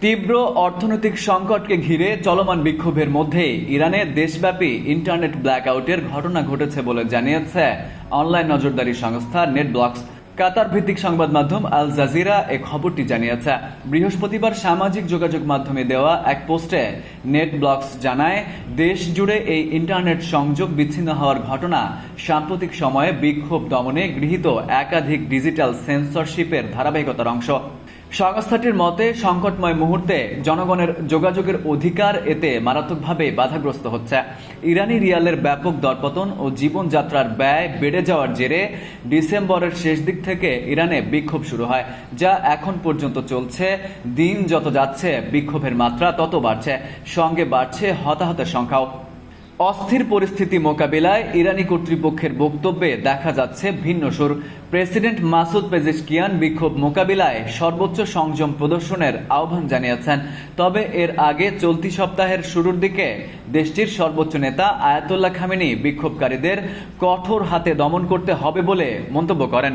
তীব্র অর্থনৈতিক সংকটকে ঘিরে চলমান বিক্ষোভের মধ্যে ইরানে দেশব্যাপী ইন্টারনেট ব্ল্যাকআউটের ঘটনা ঘটেছে বলে জানিয়েছে অনলাইন নজরদারি সংস্থা নেটব্লকস। কাতার ভিত্তিক সংবাদ মাধ্যম আল জাজিরা এই খবরটি জানিয়েছে। বৃহস্পতিবার সামাজিক যোগাযোগ মাধ্যমে দেওয়া এক পোস্টে নেটব্লকস জানায়, দেশ জুড়ে এই ইন্টারনেট সংযোগ বিচ্ছিন্ন হওয়ার ঘটনা সাম্প্রতিক সময়ে বিক্ষোভ দমনে গৃহীত একাধিক ডিজিটাল সেন্সরশিপের ধারাবাহিকতার অংশ। সংস্থাটির মতে, সংকটময় মুহূর্তে জনগণের যোগাযোগের অধিকার এতে মারাত্মকভাবে বাধাগ্রস্ত হচ্ছে। ইরানি রিয়ালের ব্যাপক দরপতন ও জীবনযাত্রার ব্যয় বেড়ে যাওয়ার জেরে ডিসেম্বরের শেষ দিক থেকে ইরানে বিক্ষোভ শুরু হয়, যা এখন পর্যন্ত চলছে। দিন যত যাচ্ছে বিক্ষোভের মাত্রা তত বাড়ছে, সঙ্গে বাড়ছে হতাহতের সংখ্যাও। অস্থির পরিস্থিতি মোকাবিলায় ইরানি কর্তৃপক্ষের বক্তব্যে দেখা যাচ্ছে ভিন্ন সুর। প্রেসিডেন্ট মাসুদ পেজেশকিয়ান বিক্ষোভ মোকাবিলায় সর্বোচ্চ সংযম প্রদর্শনের আহ্বান জানিয়েছেন। তবে এর আগে চলতি সপ্তাহের শুরুর দিকে দেশটির সর্বোচ্চ নেতা আয়াতুল্লাহ খামেনি বিক্ষোভকারীদের কঠোর হাতে দমন করতে হবে বলে মন্তব্য করেন।